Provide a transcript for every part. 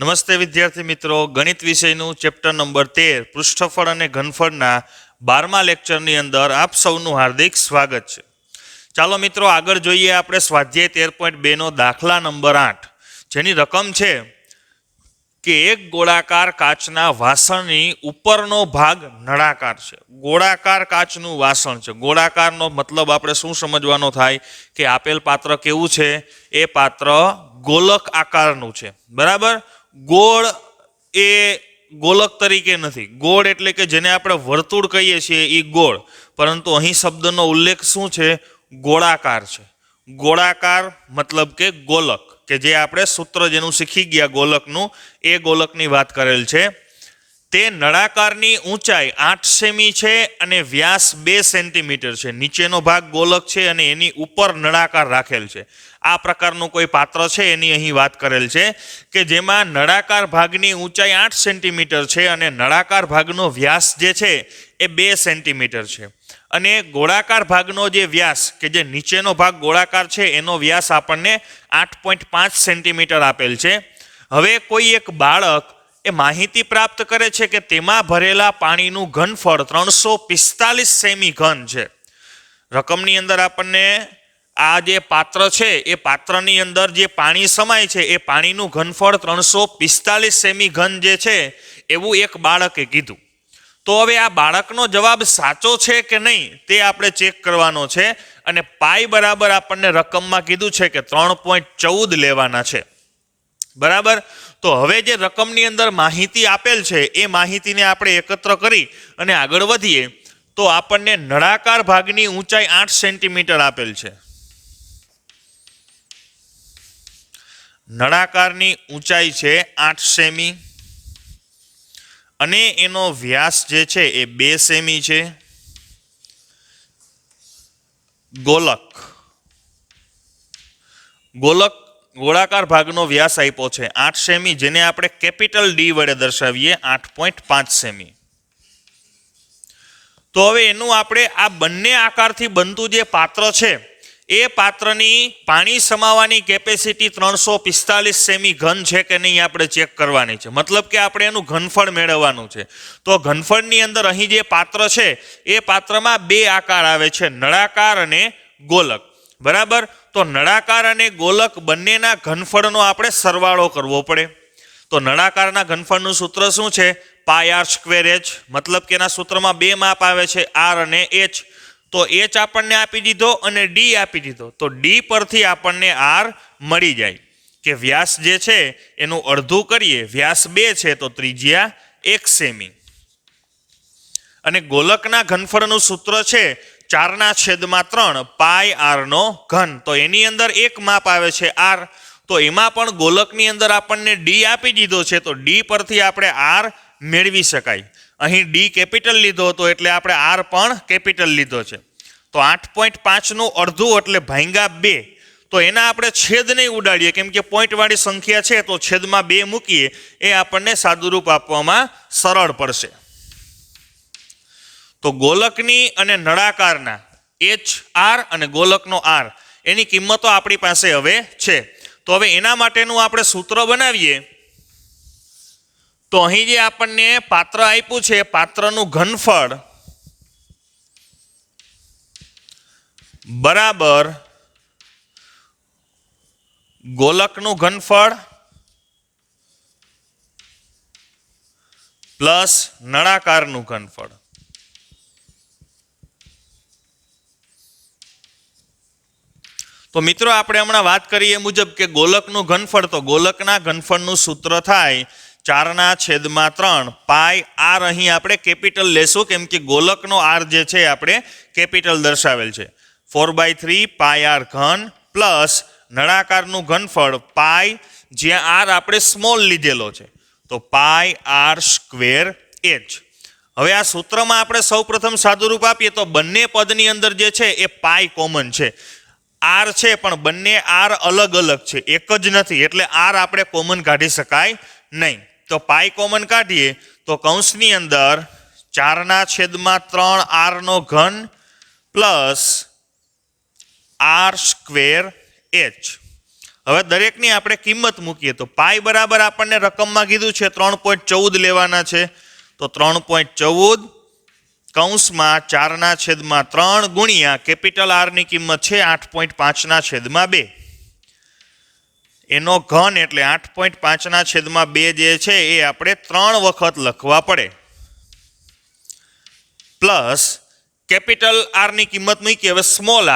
નમસ્તે વિદ્યાર્થી મિત્રો, ગણિત વિષયનું ચેપ્ટર નંબર 13 પૃષ્ઠફળ અને ઘનફળના 12મા લેક્ચરની અંદર આપ સૌનું હાર્દિક સ્વાગત છે. ચાલો મિત્રો આગળ જોઈએ આપણે સ્વાધ્યાય 13.2 નો દાખલા નંબર 8, જેની રકમ છે કે એક ગોળાકાર કાચના વાસણની ઉપરનો ભાગ નળાકાર છે. ગોળાકાર કાચનું વાસણ છે. ગોળાકારનો મતલબ આપણે શું સમજવાનો થાય કે આપેલ પાત્ર કેવું છે, એ પાત્ર ગોલક આકારનું છે. બરાબર, ગોળ એ ગોલક તરીકે નથી. ગોળ એટલે કે જેને આપણે વર્તુળ કહીએ છીએ એ ગોળ, પરંતુ અહીં શબ્દનો ઉલ્લેખ શું છે? ગોળાકાર છે. ગોળાકાર મતલબ કે ગોલક, કે જે આપણે સૂત્ર જેનું શીખી ગયા ગોલકનું, એ ગોલકની વાત કરેલ છે. તે નળાકારની ઊંચાઈ 8 સેમી છે અને વ્યાસ 2 સેન્ટીમીટર છે. નીચેનો ભાગ ગોલક છે અને એની ઉપર નળાકાર રાખેલ છે. આ પ્રકારનું કોઈ પાત્ર છે એની અહીં વાત કરેલ છે કે જેમાં નળાકાર ભાગની ઊંચાઈ 8 સેન્ટીમીટર છે અને નળાકાર ભાગનો વ્યાસ જે છે એ 2 સેન્ટીમીટર છે. અને ગોળાકાર ભાગનો જે વ્યાસ, કે જે નીચેનો ભાગ ગોળાકાર છે એનો વ્યાસ આપણને 8.5 સેન્ટીમીટર આપેલ છે. હવે કોઈ એક બાળક એ માહિતી પ્રાપ્ત કરે છે કે તેમાં ભરેલા પાણીનું ઘનફળ 345 સેમી ઘન છે. રકમની અંદર આપણને આ જે પાત્ર છે એ પાત્રની અંદર જે પાણી સમાય છે એ પાણીનું ઘનફળ 345 સેમી ઘન જે છે એવું એક બાળકે કીધું. તો હવે આ બાળકનો જવાબ સાચો છે કે નહીં તે આપણે ચેક કરવાનો છે. અને પાઈ બરાબર આપણને રકમમાં કીધું છે કે 3.14 લેવાના છે. બરાબર, તો હવે જે રકમની અંદર માહિતી આપેલ છે એ માહિતીને આપણે એકત્ર કરી અને આગળ વધીએ તો આપણને નળાકાર ભાગની ઊંચાઈ 8 સેન્ટીમીટર આપેલ છે. નળાકારની ઊંચાઈ છે 8 સેમી અને એનો વ્યાસ જે છે એ 2 સેમી છે. ગોળાકાર ભાગનો વ્યાસ આપ્યો છે 8 સેમી, જેને આપણે કેપિટલ ડી વડે દર્શાવીએ 8.5 સેમી. તો હવે એનું આપણે આ બંને આકારથી બનતું જે પાત્ર છે એ પાત્રની પાણી સમાવવાની કેપેસિટી 345 સેમી ઘન છે કે નહીં આપણે ચેક કરવાની છે. મતલબ કે આપણે એનું ઘનફળ મેળવવાનું છે. તો ઘનફળની અંદર અહીં જે પાત્ર છે એ પાત્રમાં 2 આકાર આવે છે, નળાકાર અને ગોલક. બરાબર, તો નળાકાર અને ગોલક બંનેના ઘનફળનો આપણે સરવાળો કરવો પડે. તો નળાકારના ઘનફળનું સૂત્ર શું છે? Pi R square H. મતલબ કે એના સૂત્રમાં 2 માપ આવે છે, આર અને એચ. તો એચ આપણને આપી દીધો અને ડી આપી દીધો. તો ડી પરથી આપણને આર મળી જાય કે વ્યાસ જે છે એનું અડધું કરીએ, વ્યાસ 2 છે તો ત્રિજ્યા 1 સેમી. અને ગોલકના ઘનફળનું સૂત્ર છે 4/3 પાય આર નો ઘન. તો એની અંદર 1 માપ આવે છે આર. તો એમાં પણ ગોલકની અંદર આપણને ડી આપી દીધો છે, તો ડી પરથી આપણે આર મેળવી શકાય. અહીં ડી કેપિટલ લીધો હતો એટલે આપણે આર પણ કેપિટલ લીધો છે. તો 8.5 નું અડધું એટલે ભાંગ્યા 2. તો એના આપણે છેદ નહીં ઉડાડીએ, કેમ કે પોઈન્ટ વાળી સંખ્યા છે, તો છેદમાં 2 મૂકીએ એ આપણને સાદુરૂપ આપવામાં સરળ પડશે. તો ગોલકની અને નળાકારના એચ આર અને ગોલકનો આર એની કિંમતો આપણી પાસે હવે છે. તો હવે એના માટેનું આપણે સૂત્ર બનાવીએ. તો અહીં જે આપણને પાત્ર આપ્યું છે, પાત્રનું ઘનફળ બરાબર ગોલકનું ઘનફળ પ્લસ નળાકારનું ઘનફળ. તો મિત્રો આપણે હમણાં વાત કરીએ મુજબ કે ગોલકનું ઘનફળ, તો ગોલકના ઘનફળનું સૂત્ર થાય 4/3 પાય આર. અહીં આપણે કેપિટલ લેશું કેમ કે ગોલકનો આર જે છે આપણે કેપિટલ દર્શાવેલ છે. 4/3 પાય આર ઘન પ્લસ નળાકારનું ઘનફળ પાય, જ્યાં આર આપણે સ્મોલ લીધેલો છે, તો પાય આર સ્ક્વેર એચ. હવે આ સૂત્રમાં આપણે સૌપ્રથમ સાદુરૂપ આપીએ તો બંને પદની અંદર જે છે એ પાય કોમન છે. આર છે પણ બંને આર અલગ અલગ છે, એક જ નથી, એટલે આર આપણે કોમન કાઢી શકાય નહીં. તો પાઈ કોમન કાઢીએ તો કૌંસની અંદર 4/3 આર નો ઘન પ્લસ આર સ્ક્વેર એચ. હવે દરેકની આપણે કિંમત મૂકીએ તો પાઈ બરાબર આપણને રકમમાં કીધું છે 3.14 લેવાના છે. તો 3.14 કૌંસમાં 4/3 ગુણ્યા કેપિટલ આર ની કિંમત છે 8.5/2. એનો ઘન એટલે 8.5/2 જે છે એ આપણે 3 વખત લખવા પડે. પ્લસ કેપિટલ આર ની કિંમત મૂકી. હવે સ્મોલ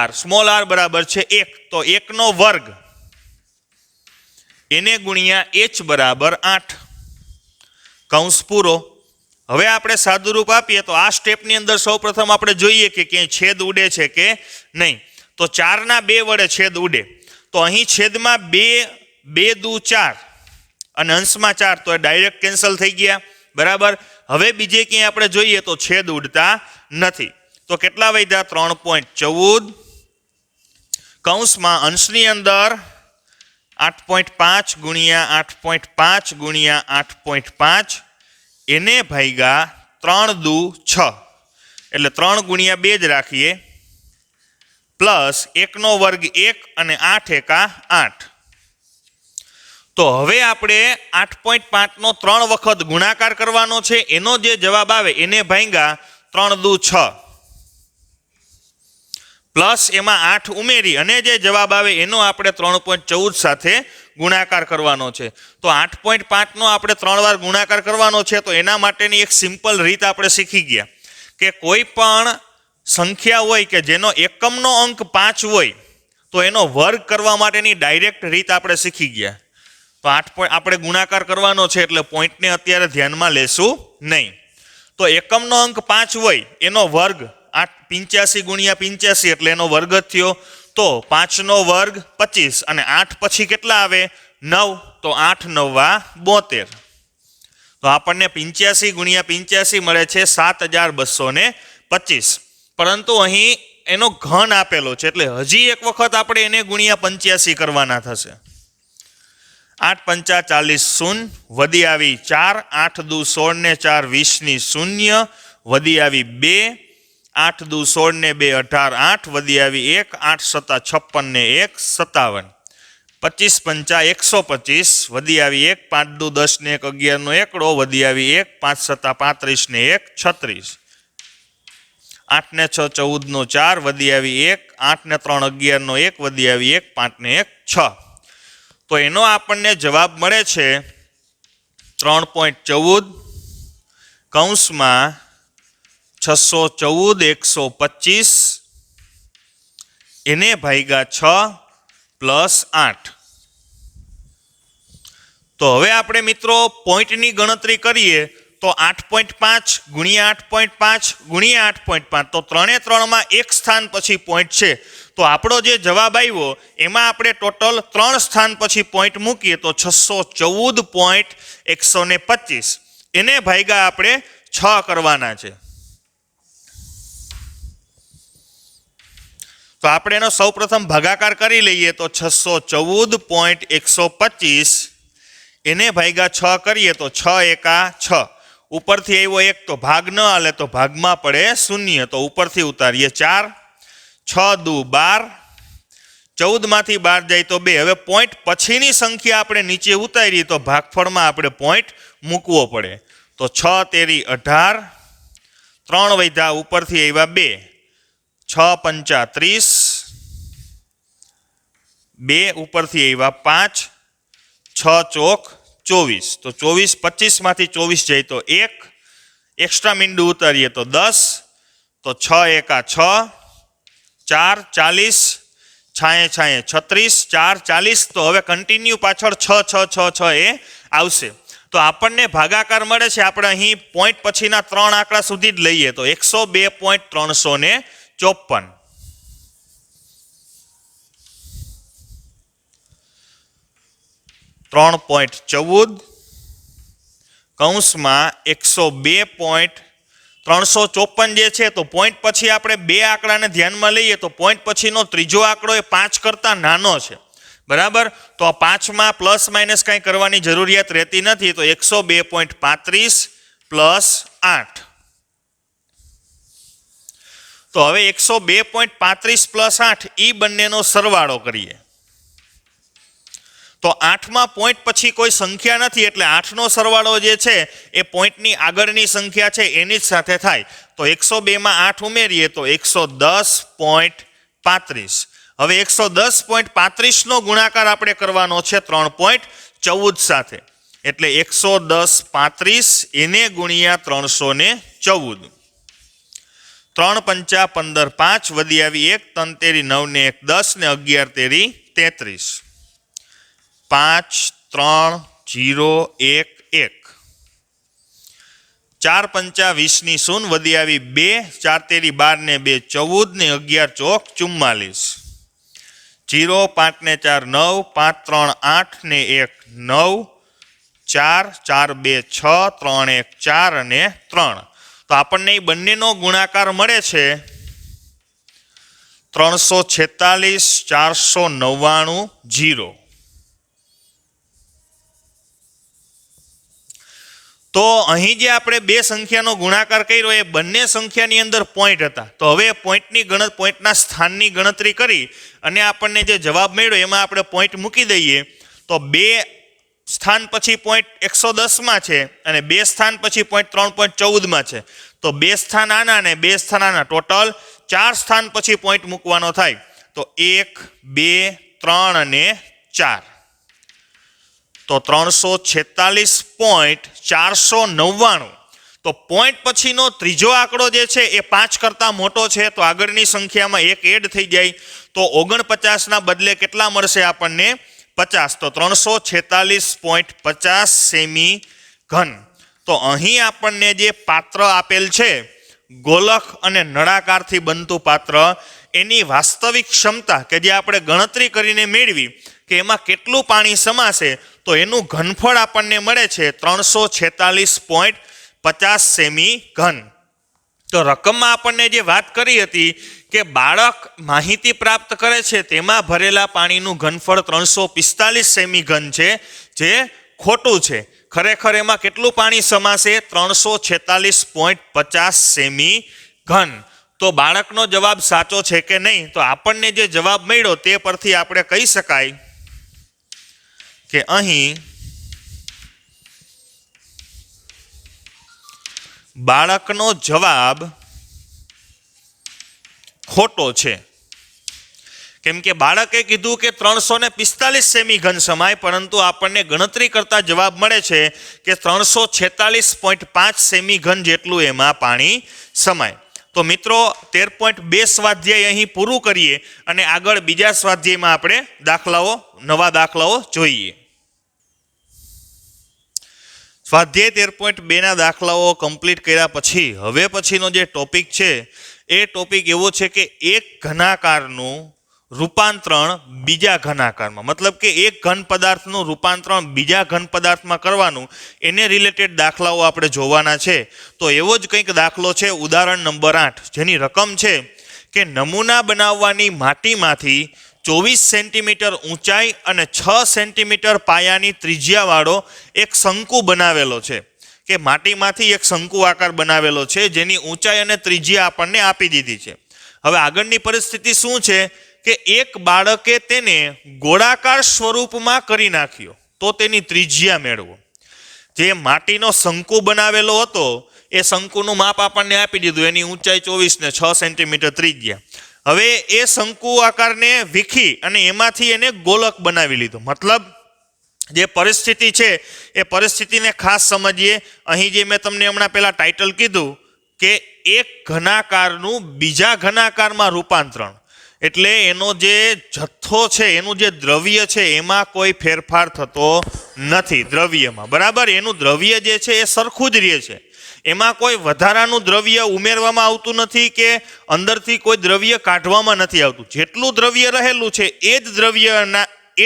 આર બરાબર છે 1, તો 1 નો વર્ગ એને ગુણ્યા h બરાબર 8. કૌંસ પૂરો. હવે આપણે સાદુરૂપ આપીએ તો આ સ્ટેપની અંદર સૌપ્રથમ આપણે જોઈએ કે ક્યાંય છેદ ઉડે છે કે નહીં. તો 4/2 વડે છેદ ઉડે, તો અહીં છેદમાં 2 દુ 4 અને અંશમાં 4, તો એ ડાયરેક્ટ કેન્સલ થઈ ગયા. બરાબર. હવે બીજે ક્યાંય આપણે જોઈએ તો છેદ ઉડતા નથી. તો કેટલા વધ્યા? 3.14 કૌંસમાં અંશની અંદર 8.5 ગુણ્યા 8.5 ગુણ્યા 8.5 એને ભાગ્યા 3 દુ 6, એટલે 3 ગુણ્યા 2 જ રાખીએ. પ્લસ 1 નો વર્ગ 1 અને 8 એકા 8. તો હવે આપણે 8.5 નો 3 વખત ગુણાકાર કરવાનો છે. એનો જે જવાબ આવે એને ભાગ્યા 3 દુ 6 પ્લસ એમાં 8 ઉમેરી અને જે જવાબ આવે એનો આપણે 3.14 સાથે ગુણાકાર કરવાનો છે. તો 8.5 નો આપણે 3 વાર ગુણાકાર કરવાનો છે. તો એના માટેની એક સિમ્પલ રીત આપણે શીખી ગયા કે કોઈ પણ સંખ્યા હોય કે જેનો એકમનો અંક 5 હોય તો એનો વર્ગ કરવા માટેની ડાયરેક્ટ રીત આપણે શીખી ગયા. તો 8 આપણે ગુણાકાર કરવાનો છે એટલે પોઈન્ટને અત્યારે ધ્યાનમાં લેશું નહીં. તો એકમનો અંક 5 હોય એનો વર્ગ 85 ગુણ્યા 85 એટલે એનો વર્ગ જ થયો. તો 5 નો વર્ગ 25 અને 8 પછી કેટલા આવે? 9. તો 8 9 72. તો આપણને 85 ગુણ્યા 85 મળે છે 7225. પરંતુ અહીં એનો ઘન આપેલો છે એટલે હજી એક વખત આપણે એને ગુણ્યા 85 કરવાના થશે. 8 5 40 0 વધી આવી 4, 8 દુ 16 ને 4 20 ની 0 વધી આવી 2, 8 દુ 16 ને 2 18 8 વધી આવી 1, 8 7 56 ને 1 57, 25 5 125 વધી આવી 1, 5 દુ 10 ને 1 11 નો એકડો વધી આવી 1, 5 7 35 ને 1 36, 8 ને 6 14 નો 4 વધી આવી 1, 8 ને 3 11 નો 1 વધી આવી 1, 5 ને 1 6. તો એનો આપણને જવાબ મળે છે 3.14 કૌંસમાં 614 125 એને ભાગ્યા 6 પ્લસ 8. તો હવે આપણે મિત્રો પોઈન્ટની ગણતરી કરીએ તો 8.5 ગુણ્યા 8.5 ગુણ્યા 8.5, તો 3 માં એક સ્થાન પછી પોઈન્ટ છે. તો આપણો જે જવાબ આવ્યો એમાં આપણે ટોટલ 3 સ્થાન પછી પોઈન્ટ મૂકીએ તો 614.125 એને ભાગ્યા આપણે 6 કરવાના છે. તો આપણે એનો સૌપ્રથમ ભાગાકાર કરી લઈએ તો 614.125 એને ભાગ્યા 6 કરીએ તો 6 એકા 6. ઉપરથી આવ્યો 1 તો ભાગ ન હાલે તો ભાગમાં પડે 0, તો ઉપરથી ઉતારીએ 4, 6 દુ 12, 14 માંથી 12 જાય તો 2. હવે પોઈન્ટ પછીની સંખ્યા આપણે નીચે ઉતારીએ તો ભાગફળમાં આપણે પોઈન્ટ મૂકવો પડે. તો 6 તેરી 18, 3 વધ્યા ઉપરથી આવ્યા 2, 6 પંચા 30, 2 ઉપરથી આવ્યા 5, 6 ચોક 24. તો 24 25 માંથી 24 જાય તો 1, એક્સ્ટ્રા મીંડું ઉતારીએ તો 10, તો 6 એકા 6, 4 40, છાંયે છાંયે 36, 4 40. તો હવે કન્ટિન્યુ પાછળ 6 6 6 6 એ આવશે. તો આપણને ભાગાકાર મળે છે. આપણે અહીં પોઈન્ટ પછીના 3 આંકડા સુધી જ લઈએ તો 102.354. કૌંસમાં 102.354 જે છે. તો પોઈન્ટ પછી આપણે 2 આંકડાને ધ્યાનમાં લઈએ તો પોઈન્ટ પછીનો ત્રીજો આંકડો એ 5 કરતા નાનો છે. બરાબર. તો આ 5માં પ્લસ માઇનસ કાંઈ કરવાની જરૂરિયાત રહેતી નથી. તો 102.35 પ્લસ 8. તો હવે 102.35 પ્લસ 8 એ બંનેનો સરવાળો કરીએ. તો 8માં પોઈન્ટ પછી કોઈ સંખ્યા નથી એટલે 8નો સરવાળો જે છે એ પોઈન્ટની આગળની સંખ્યા છે એની જ સાથે થાય. તો 102માં 8 ઉમેરીએ તો 110.35. હવે 110.35નો ગુણાકાર આપણે કરવાનો છે 3.14 સાથે. એટલે 110.35 એને ગુણ્યા 314. 3 પંચા 15, 5 વધી આવી 1, 3 તેરી 9 ને 1 10 ને 11 તેરી 33. 5 3 0 1 1. 4 પંચા 20 ની 0 વધી આવી 2, 4 તેરી 12 ને 2 14 ને 11 ચોક 44. 0 5 ને 4 9, 5 3 8 ને 1 9, 4 4 2 6, 3 1 4 અને 3. તો આપણને એ બંનેનો ગુણાકાર મળે છે 346 499 0. તો અહીં જે આપણે બે સંખ્યાનો ગુણાકાર કર્યો એ બંને સંખ્યાની અંદર પોઈન્ટ હતા. તો હવે પોઈન્ટના સ્થાનની ગણતરી કરી અને આપણને જે જવાબ મળ્યો એમાં આપણે પોઈન્ટ મૂકી દઈએ. તો 2 સ્થાન પછી પોઈન્ટ 110માં છે અને 2 સ્થાન પછી પોઈન્ટ 3.14માં છે. તો 2 સ્થાન આના અને 2 સ્થાન આના, ટોટલ 4 સ્થાન પછી પોઈન્ટ મૂકવાનો થાય. તો 1 2 3 અને 4. તો 346.499. તો પોઈન્ટ પછીનો ત્રીજો આંકડો જે છે એ 5 કરતાં મોટો છે તો આગળની સંખ્યામાં 1 એડ થઈ જાય. તો 49ના બદલે કેટલા મળશે આપણને? 50. તો 346.50 સેમી ઘન. તો અહીં આપણને જે પાત્ર આપેલ છે ગોલક અને નળાકારથી બનતું પાત્ર, એની વાસ્તવિક ક્ષમતા કે જે આપણે ગણતરી કરીને મેળવી કે એમાં કેટલું પાણી સમાશે, તો એનું ઘનફળ આપણને મળે છે 346.50 સેમી ઘન. તો રકમમાં આપણને જે વાત કરી હતી કે બાળક માહિતી પ્રાપ્ત કરે છે તેમાં ભરેલા પાણીનું ઘનફળ 345 સેમી ઘન છે, જે ખોટું છે. ખરેખર એમાં કેટલું પાણી સમાશે? 346.50 સેમી ઘન. તો બાળકનો જવાબ સાચો છે કે નહીં? તો આપણને જે જવાબ મળ્યો તે પરથી આપણે કહી શકાય કે અહીં બાળકનો જવાબ ખોટો છે. કેમ કે બાળકે કીધું કે 345 સેમી ઘન સમાય, પરંતુ આપણને ગણતરી કરતા જવાબ મળે છે કે 346.5 સેમી ઘન જેટલું એમાં પાણી સમાય. તો મિત્રો 13.2 સ્વાધ્યાય અહીં પૂરું કરીએ અને આગળ બીજા સ્વાધ્યાયમાં આપણે નવા દાખલાઓ જોઈએ. સ્વાધ્યાય 13.2ના દાખલાઓ કમ્પ્લીટ કર્યા પછી હવે પછીનો જે ટોપિક છે એ ટોપિક એવો છે કે એક ઘનાકારનું રૂપાંતરણ બીજા ઘનાકારમાં, મતલબ કે એક ઘન પદાર્થનું રૂપાંતરણ બીજા ઘન પદાર્થમાં કરવાનું, એને રિલેટેડ દાખલાઓ આપણે જોવાના છે. તો એવો જ કંઈક દાખલો છે ઉદાહરણ નંબર 8, જેની રકમ છે કે નમૂના બનાવવાની માટીમાંથી 24 સેન્ટીમીટર ઊંચાઈ અને 6 સેન્ટીમીટર પાયાની ત્રિજ્યાવાળો એક શંકુ બનાવેલો છે. કે માટીમાંથી એક શંકુ આકાર બનાવેલો છે જેની ઊંચાઈ અને ત્રિજ્યા આપણને આપી દીધી છે. હવે આગળની પરિસ્થિતિ શું છે કે એક બાળકે તેને ગોળાકાર સ્વરૂપમાં કરી નાખ્યો તો તેની ત્રિજ્યા મેળવો. જે માટીનો શંકુ બનાવેલો હતો એ શંકુનું માપ આપણને આપી દીધું, એની ઊંચાઈ 24 ને 6 સેન્ટીમીટર ત્રિજ્યા. હવે એ શંકુ આકારને વીખી અને એમાંથી એને ગોલક બનાવી લીધો. મતલબ જે પરિસ્થિતિ છે એ પરિસ્થિતિને ખાસ સમજીએ. અહીં જે મેં તમને હમણાં પહેલા ટાઇટલ કીધું કે એક ઘનાકારનું બીજા ઘનાકારમાં રૂપાંતરણ, એટલે એનો જે જથ્થો છે, એનું જે દ્રવ્ય છે એમાં કોઈ ફેરફાર થતો નથી દ્રવ્યમાં, બરાબર. એનું દ્રવ્ય જે છે એ સરખું જ રહે છે, એમાં કોઈ વધારાનું દ્રવ્ય ઉમેરવામાં આવતું નથી કે અંદરથી કોઈ દ્રવ્ય કાઢવામાં નથી આવતું. જેટલું દ્રવ્ય રહેલું છે એ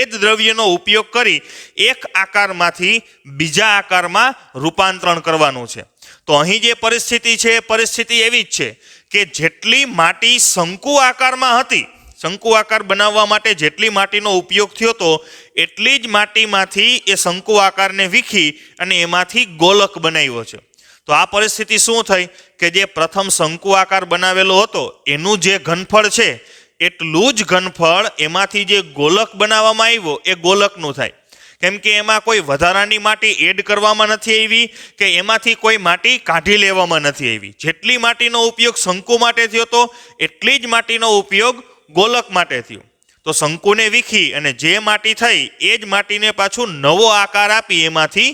જ દ્રવ્યનો ઉપયોગ કરી એક આકારમાંથી બીજા આકારમાં રૂપાંતરણ કરવાનું છે. તો અહીં જે પરિસ્થિતિ છે એ પરિસ્થિતિ એવી જ છે કે જેટલી માટી શંકુ આકારમાં હતી, શંકુ આકાર બનાવવા માટે જેટલી માટીનો ઉપયોગ થયો હતો એટલી જ માટીમાંથી એ શંકુ આકારને વીખી અને એમાંથી ગોલક બનાવ્યો છે. તો આ પરિસ્થિતિ શું થઈ કે જે પ્રથમ શંકુ આકાર બનાવેલો હતો એનું જે ઘનફળ છે એટલું જ ઘનફળ એમાંથી જે ગોલક બનાવવામાં આવ્યો એ ગોલકનું થાય. કેમ કે એમાં કોઈ વધારાની માટી એડ કરવામાં નથી આવી કે એમાંથી કોઈ માટી કાઢી લેવામાં નથી આવી. જેટલી માટીનો ઉપયોગ શંકુ માટે થયો હતો એટલી જ માટીનો ઉપયોગ ગોલક માટે થયો. તો શંકુને વીખી અને જે માટી થઈ એ જ માટીને પાછું નવો આકાર આપી એમાંથી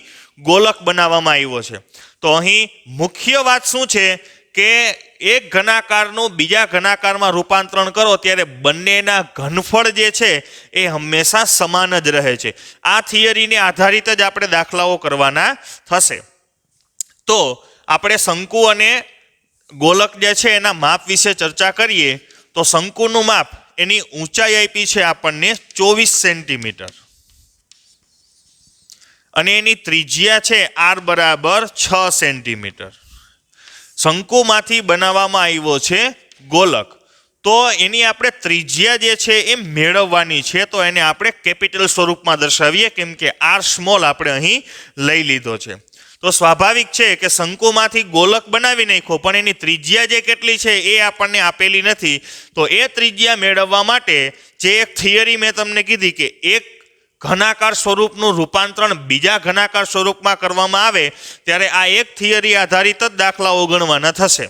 ગોલક બનાવવામાં આવ્યો છે. તો અહીં મુખ્ય વાત શું છે કે એક ઘનાકારનું બીજા ઘનાકારમાં રૂપાંતરણ કરો ત્યારે બંનેના ઘનફળ જે છે એ હંમેશા સમાન જ રહે છે. આ થિયરીને આધારિત જ આપણે દાખલાઓ કરવાના થશે. તો આપણે શંકુ અને ગોલક જે છે એના માપ વિશે ચર્ચા કરીએ તો શંકુનું માપ એની ઊંચાઈ આપી છે આપણને 24 સેન્ટીમીટર અને એની ત્રિજ્યા છે r બરાબર 6 સેન્ટીમીટર. શંકુમાંથી બનાવવામાં આવ્યો છે ગોલક. તો એની આપણે ત્રિજ્યા જે છે એ મેળવવાની છે. તો એને આપણે કેપિટલ સ્વરૂપમાં દર્શાવીએ કેમ કે r સ્મોલ આપણે અહીં લઈ લીધો છે. તો સ્વાભાવિક છે કે શંકુમાંથી ગોલક બનાવી નાખ્યો પણ એની ત્રિજ્યા જે કેટલી છે એ આપણને આપેલી નથી. તો એ ત્રિજ્યા મેળવવા માટે જે એક થિયરી મેં તમને કીધી કે એક ઘનાકાર સ્વરૂપનું રૂપાંતરણ બીજા ઘનાકાર સ્વરૂપમાં કરવામાં આવે ત્યારે આ એક થિયરી આધારિત જ દાખલાઓ ગણવાના થશે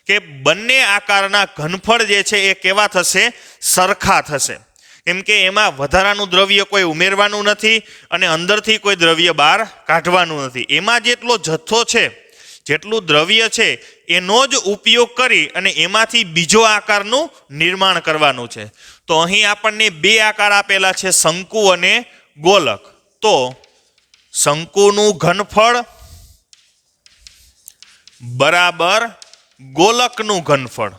કે બંને આકારના ઘનફળ જે છે એ કેવા થશે? સરખા થશે. કેમ કે એમાં વધારાનું દ્રવ્ય કોઈ ઉમેરવાનું નથી અને અંદરથી કોઈ દ્રવ્ય બહાર કાઢવાનું નથી. એમાં જેટલો જથ્થો છે જેટલું દ્રવ્ય છે એનો જ ઉપયોગ કરી અને એમાંથી બીજો આકારનું નિર્માણ કરવાનું છે. તો અહીં આપણને બે આકાર આપેલા છે શંકુ અને ગોલક. તો શંકુનું ઘનફળ બરાબર ગોલકનું ઘનફળ.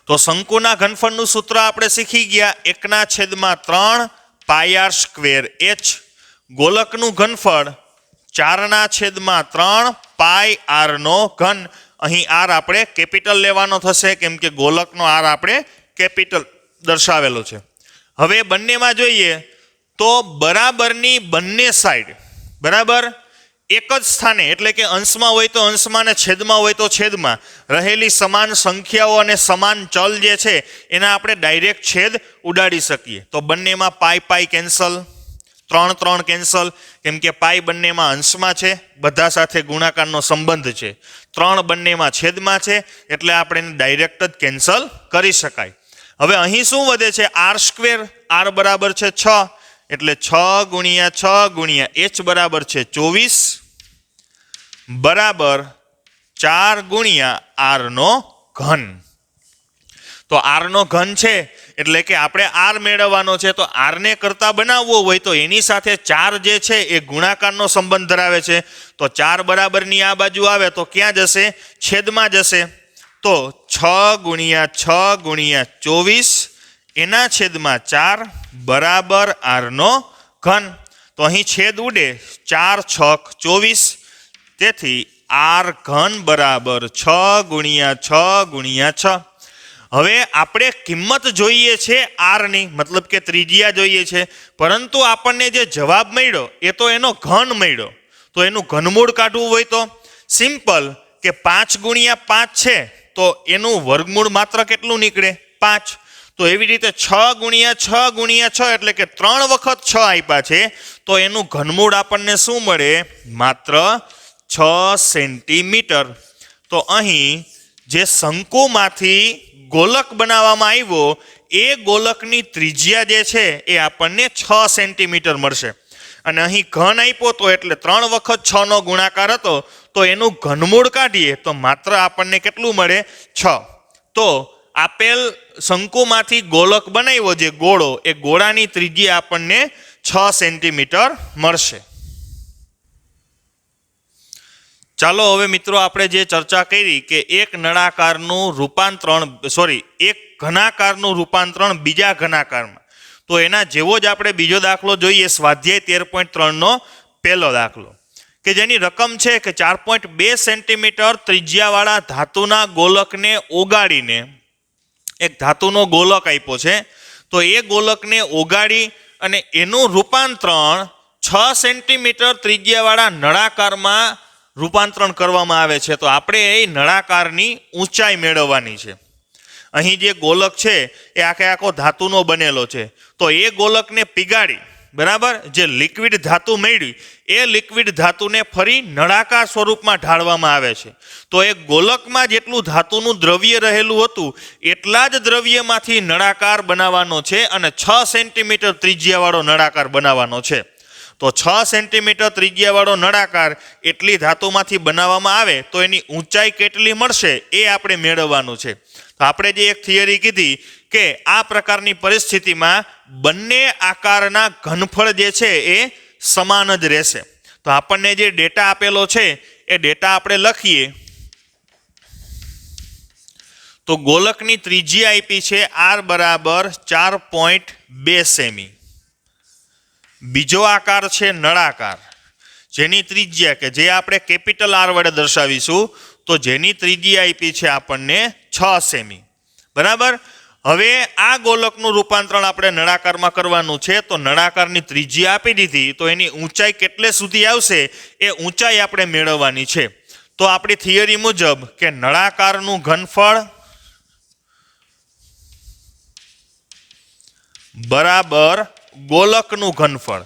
તો શંકુના ઘનફળનું સૂત્ર આપણે શીખી ગયા 1/3 πr²h. ગોલકનું ઘનફળ 4/3 πr². અહીં r આપણે કેપિટલ લેવાનો થશે કેમ કે ગોલકનો r આપણે કેપિટલ દર્શાવેલો છે. હવે બંનેમાં જોઈએ તો બરાબરની બંને સાઈડ બરાબર એક જ સ્થાને એટલે કે અંશમાં હોય તો અંશમાં અને છેદમાં હોય તો છેદમાં રહેલી સમાન સંખ્યાઓ અને સમાન ચલ જે છે એના આપણે ડાયરેક્ટ છેદ ઉડાડી શકીએ. તો બંનેમાં પાઈ કેન્સલ, 3 કેન્સલ કેમ કે પાઈ બંનેમાં અંશમાં છે, બધા સાથે ગુણાકારનો સંબંધ છે. 3 બંનેમાં છેદમાં છે એટલે આપણે એને ડાયરેક્ટ જ કેન્સલ કરી શકાય. હવે અહીં શું વધે છે? r². r બરાબર છે 6 એટલે 6 × 6 × h બરાબર છે 24 બરાબર 4 × r². તો r ઘન છે એટલે કે આપણે r મેળવવાનો છે. તો r ને કરતા બનાવવો હોય તો એની સાથે 4 જે છે એ ગુણાકારનો સંબંધ ધરાવે છે. તો 4 બરાબરની આ બાજુ આવે તો ક્યાં જશે? છેદમાં જશે. તો 6 × 6 × 24 એના છેદમાં 4 બરાબર r². તો અહીં છેદ ઉડે 4 × 6 = 24. તેથી r³ બરાબર 6 × 6 × 6. હવે આપણે કિંમત જોઈએ છે r ની મતલબ કે ત્રિજ્યા જોઈએ છે પરંતુ આપણને જે જવાબ મળ્યો એ તો એનો ઘન મળ્યો. તો એનું ઘનમૂળ કાઢવું હોય તો સિમ્પલ કે 5 × 5 છે તો એનું વર્ગમૂળ માત્ર કેટલું નીકળે? 5. તો એવી રીતે 6 × 6 × 6 એટલે કે 3 વખત 6 આપ્યા છે તો એનું ઘનમૂળ આપણને શું મળે? માત્ર 6 સેન્ટીમીટર. તો અહીં જે શંકુમાંથી ગોલક બનાવવામાં આવ્યો એ ગોલકની ત્રિજ્યા જે છે એ આપણને 6 સેન્ટીમીટર મળશે. અને અહીં ઘન આપ્યો તો એટલે 3 વખત 6 નો ગુણાકાર હતો તો એનું ઘનમૂળ કાઢીએ તો માત્ર આપણને કેટલું મળે? 6. તો આપેલ શંકુમાંથી ગોલક બનાવ્યો જે ગોળો એ ગોળાની ત્રિજ્યા આપણને 6 સેન્ટીમીટર મળશે. ચાલો હવે મિત્રો આપણે જે ચર્ચા કરી કે એક ઘનાકારનું રૂપાંતરણ બીજા ઘનાકારમાં, તો એના જેવો જ આપણે બીજો દાખલો જોઈએ સ્વાધ્યાય 13.3 નો પહેલો દાખલો કે જેની રકમ છે કે 4.2 સેન્ટીમીટર ત્રિજ્યાવાળા ધાતુના ગોલકને ઓગાળીને એક ધાતુનો ગોલક આપ્યો છે. તો એ ગોલકને ઓગાળી અને એનું રૂપાંતરણ 6 સેન્ટીમીટર ત્રિજ્યાવાળા નળાકારમાં રૂપાંતરણ કરવામાં આવે છે. તો આપણે એ નળાકારની ઊંચાઈ મેળવવાની છે અહીં જે ગોલક છે એ આખે આખો ધાતુનો બનેલો છે, તો એ ગોલકને પીગાળી, બરાબર, જે લિક્વિડ ધાતુ મળી એ લિક્વિડ ધાતુને ફરી નળાકાર સ્વરૂપમાં ઢાળવામાં આવે છે. તો એ ગોલકમાં જેટલું ધાતુનું દ્રવ્ય રહેલું હતું એટલા જ દ્રવ્યમાંથી નળાકાર બનાવવાનો છે અને 6 સેન્ટીમીટર ત્રિજ્યાવાળો નળાકાર બનાવવાનો છે. તો 6 સેન્ટીમીટર ત્રિજ્યાવાળો નળાકાર એટલી ધાતુમાંથી બનાવવામાં આવે તો એની ઊંચાઈ કેટલી મળશે એ આપણે મેળવવાનું છે. તો આપણે જે એક થિયરી કીધી કે આ પ્રકારની પરિસ્થિતિમાં બંને આકારના ઘનફળ જે છે એ સમાન જ રહેશે. તો આપણને જે ડેટા આપેલો છે એ ડેટા આપણે લખીએ. તો ગોલકની ત્રિજ્યા આપી છે r બરાબર 4.2 સેમી. બીજો આકાર છે નળાકાર, જેની ત્રિજ્યા કે જે આપણે કેપિટલ R વડે દર્શાવીશું, તો જેની ત્રિજ્યા આપી છે આપણને 6 સેમી, બરાબર. હવે આ ગોલકનું રૂપાંતરણ આપણે નળાકારમાં કરવાનું છે. તો નળાકારની ત્રિજ્યા આપી દીધી, તો એની ઊંચાઈ કેટલે સુધી આવશે એ ઊંચાઈ આપણે મેળવવાની છે. તો આપણી થિયરી મુજબ કે નળાકારનું ઘનફળ બરાબર ગોલકનું ઘનફળ.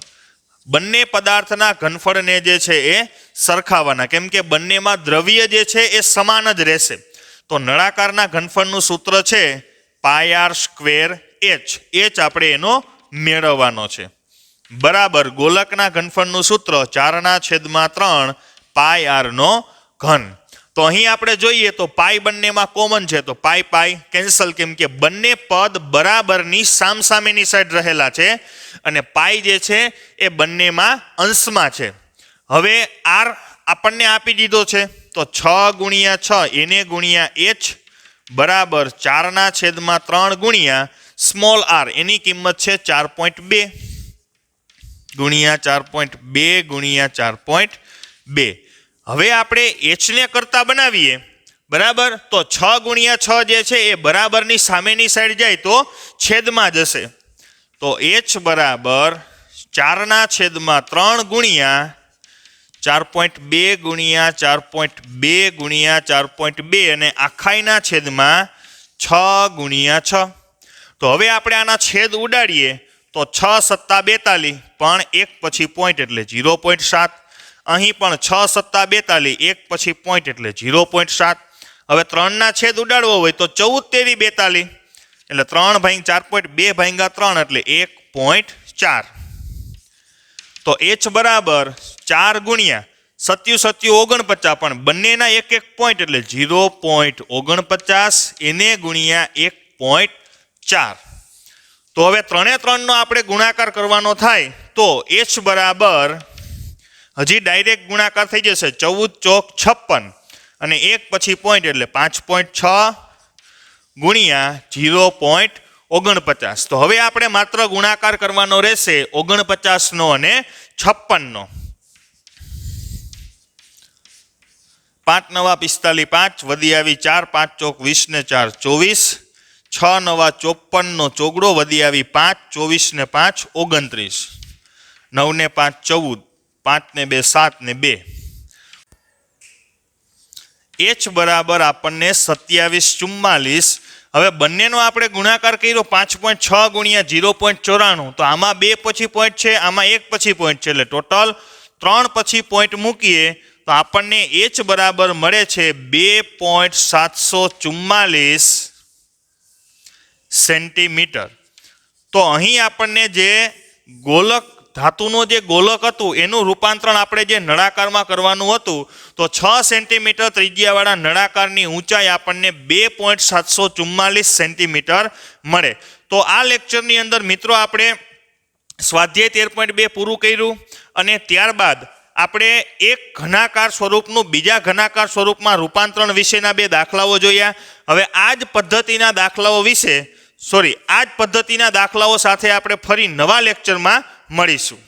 બંને પદાર્થના ઘનફળને જે છે એ સરખાવવાના, કેમ કે બંનેમાં દ્રવ્ય જે છે એ સમાન જ રહેશે. તો નળાકારના ઘનફળનું સૂત્ર છે πr² h આપણે એનો મેળવવાનો છે, બરાબર ગોલકના ઘનફળનું સૂત્ર 4/3 πr². તો અહીં આપણે જોઈએ તો પાઈ બંનેમાં કોમન છે, તો પાઈ પાઈ કેન્સલ, કેમ કે બંને પદ બરાબરની સામસામેની સાઈડ રહેલા છે અને પાઈ જે છે એ બંનેમાં અંશમાં છે. હવે r આપણને આપી દીધો છે, તો 6 × 6 એને ગુણ્યા h બરાબર 4/3 ગુણ્યા સ્મોલ r, એની કિંમત છે 4.2 ગુણ્યા 4.2 ગુણ્યા 4.2. હવે આપણે h ને કરતા બનાવીએ, બરાબર. તો 6 × 6 જે છે એ બરાબરની સામેની સાઈડ જાય તો છેદમાં જશે. તો h બરાબર 4/3 ગુણ્યા 4.2 ગુણ્યા 4.2 ગુણ્યા 4.2 અને આખાઈના છેદમાં 6 × 6. તો હવે આપણે આના છેદ ઉડાડીએ તો 6 × 7 = 42, પણ એક પછી પોઈન્ટ એટલે 0.7. અહીં પણ 6 × 7 = 42, એક પછી પોઈન્ટ એટલે 0.7. હવે 3ના છેદ ઉડાડવો હોય તો 14 × 3 = 42, એટલે 3/4.2 / 3 એટલે 1.4. તો h બરાબર 4 ગુણ્યા 7 × 7 = 49, પણ બંનેના એક એક પોઈન્ટ એટલે 0.49 એને ગુણ્યા 1.4. તો હવે 3 એ 3નો આપણે ગુણાકાર કરવાનો થાય તો h બરાબર હજી ડાયરેક્ટ ગુણાકાર થઈ જશે 14 × 4 = 56 અને એક પછી પોઈન્ટ એટલે 5.6 ગુણ્યા 0.49. તો હવે આપણે માત્ર ગુણાકાર કરવાનો રહેશે 49નો અને 56નો. 5 × 9 = 45, 5 વધી આવી 4, 5 × 4 = 20 ને 4 = 24, 6 × 9 = 54નો ચોગડો વધી આવી 5, 24 ને 5 = 29, 9 ને 5 = 14, 5 ને 2 = 7 ને 2. h બરાબર આપણને 27.44. હવે બંનેનો આપણે ગુણાકાર કર્યો 5.6 ગુણ્યા 0.94, તો આમાં 2 પછી પોઈન્ટ છે, આમાં 1 પછી પોઈન્ટ છે, એટલે ટોટલ 3 પછી પોઈન્ટ મૂકીએ તો આપણને h બરાબર મળે છે 2.744 સેન્ટીમીટર. તો અહીં આપણને જે ગોલક ધાતુનો જે ગોલક હતું એનું રૂપાંતરણ આપણે જે નળાકારમાં કરવાનું હતું, તો 6 સેન્ટીમીટર ત્રિજ્યાવાળા નળાકારની ઊંચાઈ આપણને 2.744 સેન્ટીમીટર મળે. તો આ લેક્ચરની અંદર મિત્રો આપણે સ્વાધ્યાય 13.2 પૂરું કર્યું અને ત્યારબાદ આપણે એક ઘનાકાર સ્વરૂપનું બીજા ઘનાકાર સ્વરૂપમાં રૂપાંતરણ વિશેના 2 દાખલાઓ જોયા. હવે આ જ પદ્ધતિના દાખલાઓ સાથે આપણે ફરી નવા લેક્ચરમાં મળીશું.